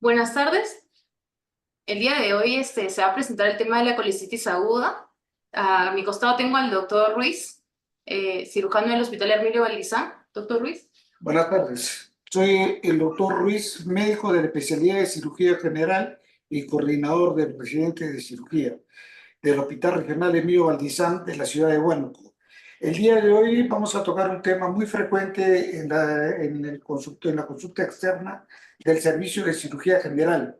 Buenas tardes. El día de hoy se va a presentar el tema de la colicitis aguda. A mi costado tengo al doctor Ruiz, cirujano del Hospital Hermilio Valdizán. Doctor Ruiz. Buenas tardes. Soy el doctor Ruiz, médico de la especialidad de cirugía general y coordinador del presidente de cirugía del Hospital Regional Emilio Valdizán de la ciudad de Huánuco. El día de hoy vamos a tocar un tema muy frecuente en la consulta externa del servicio de cirugía general.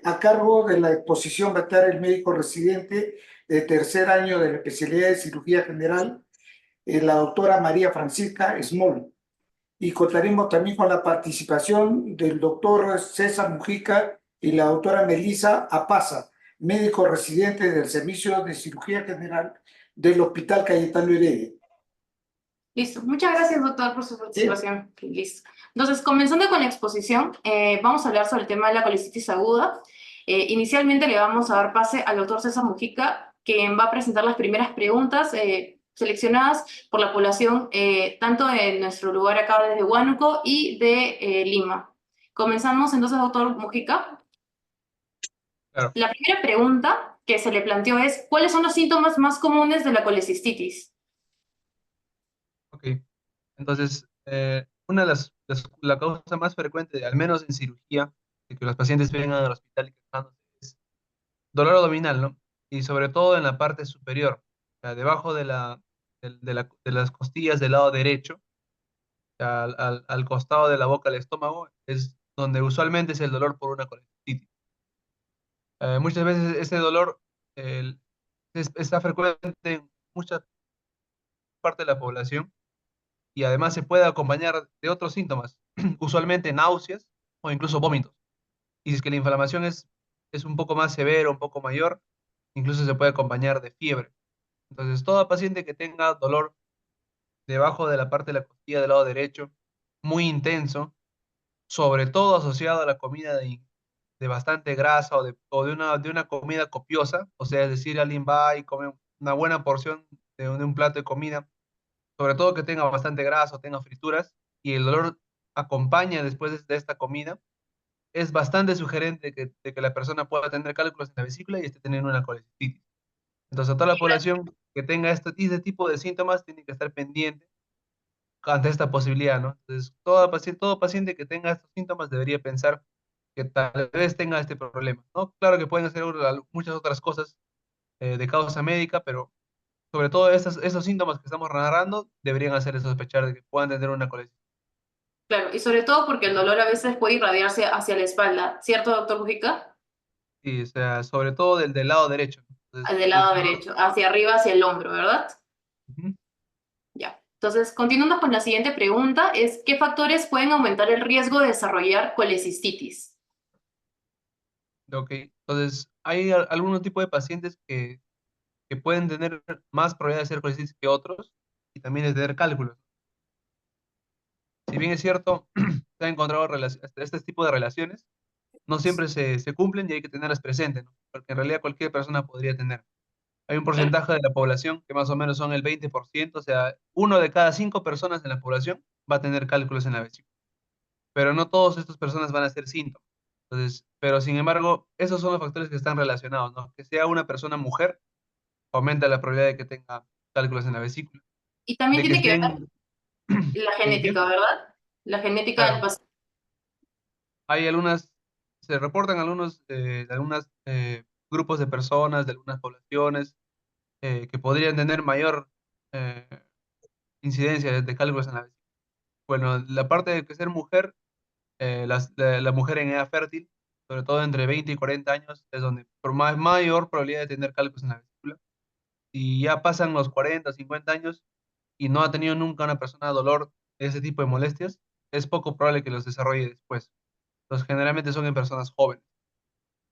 A cargo de la exposición va a estar el médico residente de tercer año de la especialidad de cirugía general, la doctora María Francisca Small. Y contaremos también con la participación del doctor César Mujica y la doctora Melisa Apaza, médico residente del Servicio de Cirugía General del Hospital Cayetano Heredia. Listo. Muchas gracias, doctor, por su ¿Sí? participación. Listo. Entonces, comenzando con la exposición, vamos a hablar sobre el tema de la colicitis aguda. Inicialmente le vamos a dar pase al doctor César Mujica, quien va a presentar las primeras preguntas seleccionadas por la población, tanto de nuestro lugar acá desde Huánuco y de Lima. Comenzamos entonces, doctor Mujica. Claro, La primera pregunta que se le planteó es, ¿cuáles son los síntomas más comunes de la colecistitis? ok. Entonces, una de la causa más frecuente, al menos en cirugía, de que los pacientes vengan al hospital y quejándose, es dolor abdominal, ¿no? Y sobre todo en la parte superior, o sea, debajo de las costillas del lado derecho, o sea, al costado de la boca del estómago, es donde usualmente es el dolor por una colecistitis. Muchas veces ese dolor el- está frecuente en mucha parte de la población y además se puede acompañar de otros síntomas, usualmente náuseas o incluso vómitos. Y si es que la inflamación es un poco más severa, un poco mayor, incluso se puede acompañar de fiebre. Entonces, todo paciente que tenga dolor debajo de la parte de la costilla del lado derecho, muy intenso, sobre todo asociado a la comida de bastante grasa o de una comida copiosa, o sea, es decir, alguien va y come una buena porción de un plato de comida, sobre todo que tenga bastante grasa o tenga frituras, y el dolor acompaña después de esta comida, es bastante sugerente de que la persona pueda tener cálculos en la vesícula y esté teniendo una colecistitis. Entonces, a toda la población que tenga este tipo de síntomas tiene que estar pendiente ante esta posibilidad, ¿no? Entonces, todo paciente que tenga estos síntomas debería pensar que tal vez tenga este problema, ¿no? Claro que pueden ser muchas otras cosas de causa médica, pero sobre todo esos síntomas que estamos narrando deberían hacer sospechar de que puedan tener una colecitis. Claro, y sobre todo porque el dolor a veces puede irradiarse hacia la espalda, ¿cierto, doctor Mujica? Sí, o sea, sobre todo del lado derecho, ¿no? Al Entonces, del lado derecho, hacia arriba, hacia el hombro, ¿verdad? ujú, Ya. Entonces, continuando con la siguiente pregunta, es ¿qué factores pueden aumentar el riesgo de desarrollar colecistitis? ok. Entonces, hay algunos tipos de pacientes que pueden tener más probabilidad de ser colecitis que otros y también de tener cálculos. Si bien es cierto, se han encontrado este tipo de relaciones, no siempre se cumplen y hay que tenerlas presentes, ¿no? Porque en realidad cualquier persona podría tener. Hay un Claro, porcentaje de la población que más o menos son el 20%, o sea, uno de cada 5 personas en la población va a tener cálculos en la vesícula. Pero no todas estas personas van a ser síntomas. Entonces, pero sin embargo, esos son los factores que están relacionados, ¿no? Que sea una persona mujer, aumenta la probabilidad de que tenga cálculos en la vesícula. y también De que tiene que ver estén, la ¿de qué? genética, ¿verdad? La genética del Claro, paciente. hay se reportan algunos grupos de personas, de algunas poblaciones, que podrían tener mayor eh, incidencia de cálculos en la vesícula. Bueno, la parte de que ser mujer, la mujer en edad fértil, sobre todo entre 20 y 40 años, es donde por mayor probabilidad de tener cálculos en la vesícula. Si ya pasan los 40, 50 años y no ha tenido nunca una persona dolor de ese tipo de molestias, es poco probable que los desarrolle después. Entonces, generalmente son en personas jóvenes.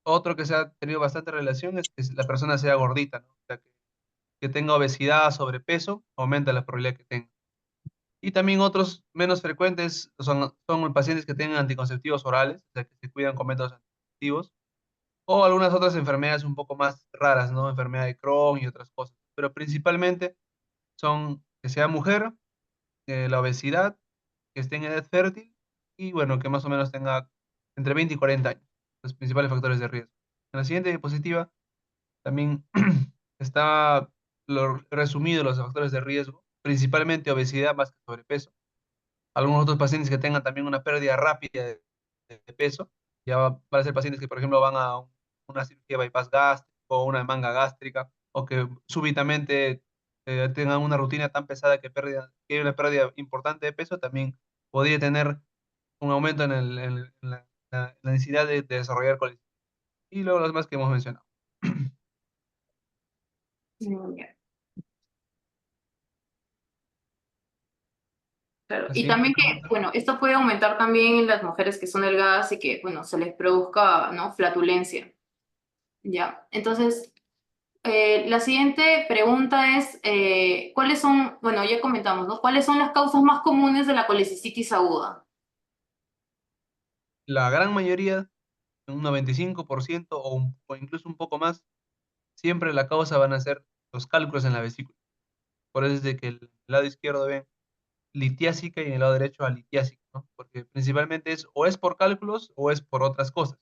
Otro que se ha tenido bastante relación es que la persona sea gordita, ¿no? O sea, que tenga obesidad, sobrepeso, aumenta la probabilidad que tenga. Y también otros menos frecuentes son pacientes que tienen anticonceptivos orales, o sea, que se cuidan con métodos anticonceptivos, o algunas otras enfermedades un poco más raras, ¿no? Enfermedad de Crohn y otras cosas. Pero principalmente son que sea mujer, la obesidad, que esté en edad fértil y bueno, que más o menos tenga entre 20 y 40 años, los principales factores de riesgo. En la siguiente diapositiva también está resumido los factores de riesgo, principalmente obesidad más que sobrepeso. Algunos otros pacientes que tengan también una pérdida rápida de peso, ya van a ser pacientes que, por ejemplo, van a una cirugía bypass gástrico o una manga gástrica, o que súbitamente tengan una rutina tan pesada que hay una pérdida importante de peso, también podría tener un aumento en la necesidad de desarrollar colesterol. Y luego los demás que hemos mencionado. Ya. Claro. La Y siguiente también que, pregunta. bueno, esto puede aumentar también en las mujeres que son delgadas y que, bueno, se les produzca, ¿no? Flatulencia. Ya. Entonces, la siguiente pregunta es, ¿cuáles son, bueno, ya comentamos, ¿no? ¿Cuáles son las causas más comunes de la colecistitis aguda? La gran mayoría, un 95% o incluso un poco más, siempre la causa van a ser los cálculos en la vesícula. Por eso es de que el lado izquierdo ven litiásica y en el lado derecho alitiásica, ¿no? Porque principalmente es por cálculos o es por otras cosas.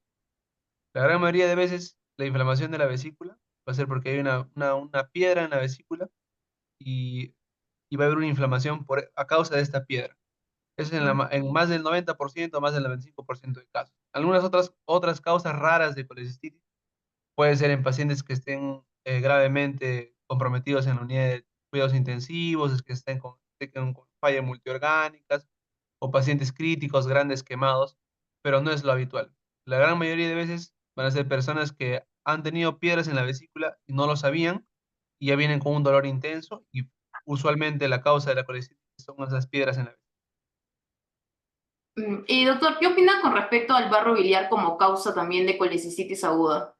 La gran mayoría de veces la inflamación de la vesícula va a ser porque hay una piedra en la vesícula y, y va a haber una inflamación a causa de esta piedra. Eso es en más del 90%, más del 95% de casos. Algunas otras causas raras de colecistitis puede ser en pacientes que estén gravemente comprometidos en la unidad de cuidados intensivos, que estén con fallas multiorgánicas, o pacientes críticos, grandes quemados, pero no es lo habitual. La gran mayoría de veces van a ser personas que han tenido piedras en la vesícula y no lo sabían, y ya vienen con un dolor intenso, y usualmente la causa de la colecistitis son esas piedras en la vesícula. Y doctor, ¿qué opina con respecto al barro biliar como causa también de colecistitis aguda?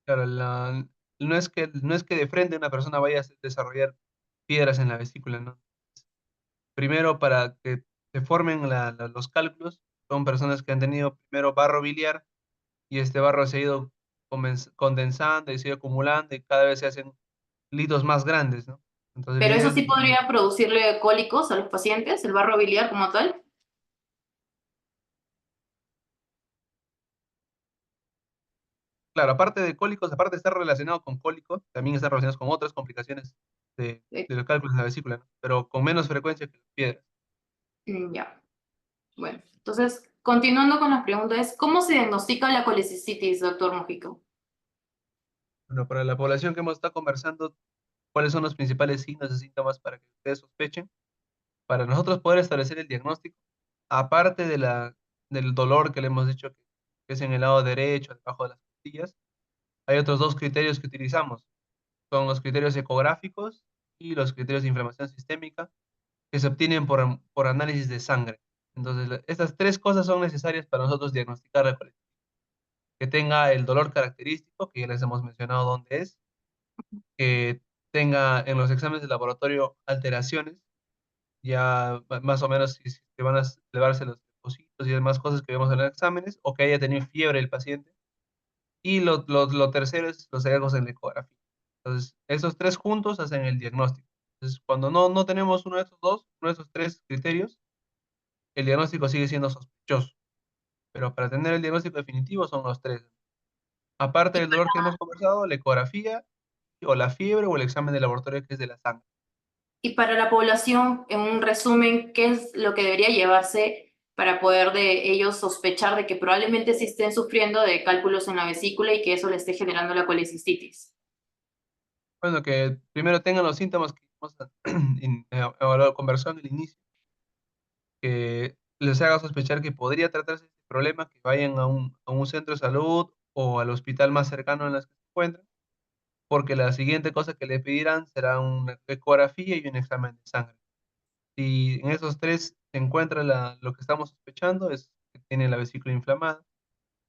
Claro, no es que de frente una persona vaya a desarrollar piedras en la vesícula, ¿no? Primero, para que se formen los cálculos, son personas que han tenido primero barro biliar y este barro se ha ido condensando y se ha ido acumulando y cada vez se hacen litos más grandes, ¿no? Entonces Pero viene eso desde sí podría producirle cólicos a los pacientes, el barro biliar como tal. claro, aparte de cólicos, aparte de estar relacionado con cólicos, también están relacionados con otras complicaciones de los cálculos de la vesícula, ¿no? Pero con menos frecuencia que las piedras. Ya, bueno. Entonces, continuando con las preguntas, ¿cómo se diagnostica la colecistitis, doctor Mojico? Bueno, para la población que hemos estado conversando, ¿cuáles son los principales signos y síntomas para que ustedes sospechen? Para nosotros poder establecer el diagnóstico, aparte del dolor que le hemos dicho que es en el lado derecho, debajo de las costillas, hay otros dos criterios que utilizamos. Son los criterios ecográficos y los criterios de inflamación sistémica que se obtienen por análisis de sangre. Entonces, estas tres cosas son necesarias para nosotros diagnosticar la colectividad. Que tenga el dolor característico, que ya les hemos mencionado dónde es, que tenga en los exámenes de laboratorio alteraciones, ya más o menos si que van a elevarse los leucocitos y demás cosas que vemos en los exámenes, o que haya tenido fiebre el paciente. Y lo tercero es los hallazgos en la ecografía. Entonces, esos tres juntos hacen el diagnóstico. Entonces, cuando no tenemos uno de esos dos, uno de esos tres criterios, el diagnóstico sigue siendo sospechoso. Pero para tener el diagnóstico definitivo son los tres. Aparte Y, del dolor que hemos conversado, la ecografía, o la fiebre, o el examen de laboratorio que es de la sangre. y para la población, en un resumen, ¿qué es lo que debería llevarse para poder de ellos sospechar de que probablemente sí estén sufriendo de cálculos en la vesícula y que eso le esté generando la colecistitis? Bueno, que primero tengan los síntomas que hemos evaluado, conversado en el inicio, que les haga sospechar que podría tratarse de este problema, que vayan a un centro de salud o al hospital más cercano en las que se encuentren, porque la siguiente cosa que le pedirán será una ecografía y un examen de sangre. Si en esos tres se encuentra lo que estamos sospechando, es que tiene la vesícula inflamada,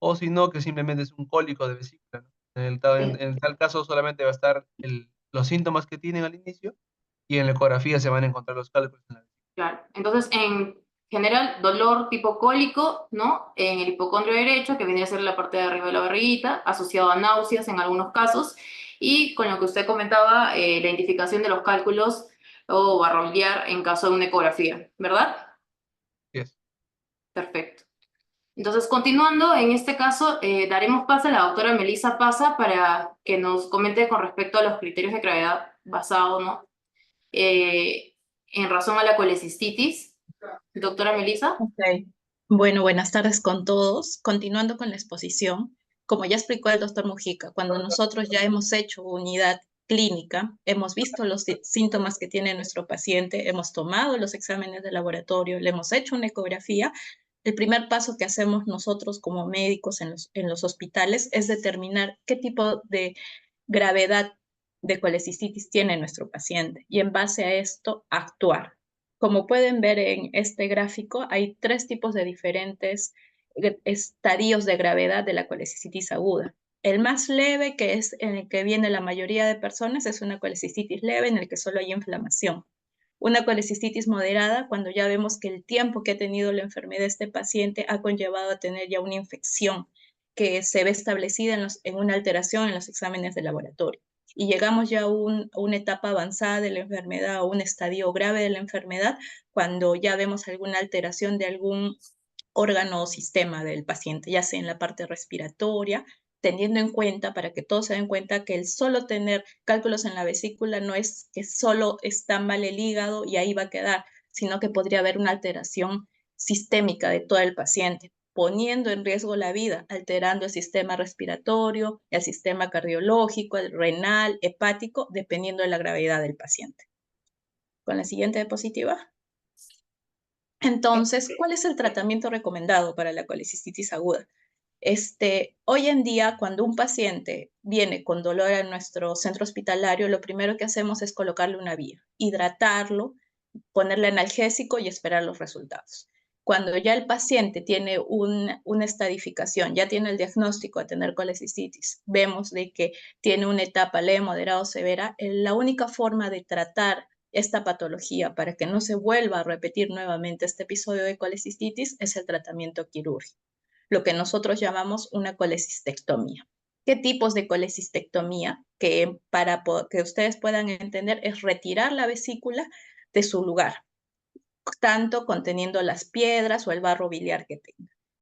o si no, que simplemente es un cólico de vesícula, ¿no? En tal caso solamente va a estar los síntomas que tienen al inicio, y en la ecografía se van a encontrar los cálculos en la vesícula. Claro. Entonces, en general, dolor tipo cólico, ¿no? En el hipocondrio derecho, que viene a ser la parte de arriba de la barriguita, asociado a náuseas en algunos casos, y con lo que usted comentaba, la identificación de los cálculos o barrolear en caso de una ecografía, ¿verdad? Así es. Perfecto. Entonces, continuando, en este caso, daremos pase a la doctora Melissa Paza para que nos comente con respecto a los criterios de gravedad basado, ¿no? Eh, en razón a la colecistitis. Doctora Melissa. Ok. Bueno, buenas tardes con todos. Continuando con la exposición, como ya explicó el doctor Mujica, cuando nosotros ya hemos hecho unidad clínica, hemos visto los síntomas que tiene nuestro paciente, hemos tomado los exámenes de laboratorio, le hemos hecho una ecografía, el primer paso que hacemos nosotros como médicos en los hospitales es determinar qué tipo de gravedad de colecistitis tiene nuestro paciente y en base a esto actuar. Como pueden ver en este gráfico, hay tres tipos de diferentes estadios de gravedad de la colecistitis aguda. El más leve, que es en el que viene la mayoría de personas, es una colecistitis leve en el que solo hay inflamación. Una colecistitis moderada, cuando ya vemos que el tiempo que ha tenido la enfermedad de este paciente ha conllevado a tener ya una infección que se ve establecida en una alteración en los exámenes de laboratorio. Y llegamos ya a una etapa avanzada de la enfermedad o un estadio grave de la enfermedad cuando ya vemos alguna alteración de algún órgano o sistema del paciente, ya sea en la parte respiratoria, teniendo en cuenta, para que todos se den cuenta, que el solo tener cálculos en la vesícula no es que solo está mal el hígado y ahí va a quedar, sino que podría haber una alteración sistémica de todo el paciente, poniendo en riesgo la vida, alterando el sistema respiratorio, el sistema cardiológico, el renal, hepático, dependiendo de la gravedad del paciente. Con la siguiente diapositiva. Entonces, ¿cuál es el tratamiento recomendado para la colecistitis aguda? Hoy en día, cuando un paciente viene con dolor a nuestro centro hospitalario, lo primero que hacemos es colocarle una vía, hidratarlo, ponerle analgésico y esperar los resultados. Cuando ya el paciente tiene una estadificación, ya tiene el diagnóstico de tener colecistitis, vemos de que tiene una etapa leve, moderada o severa, la única forma de tratar esta patología para que no se vuelva a repetir nuevamente este episodio de colecistitis es el tratamiento quirúrgico, lo que nosotros llamamos una colecistectomía. ¿Qué tipos de colecistectomía? Que para que ustedes puedan entender es retirar la vesícula de su lugar, tanto conteniendo las piedras o el barro biliar que tenga.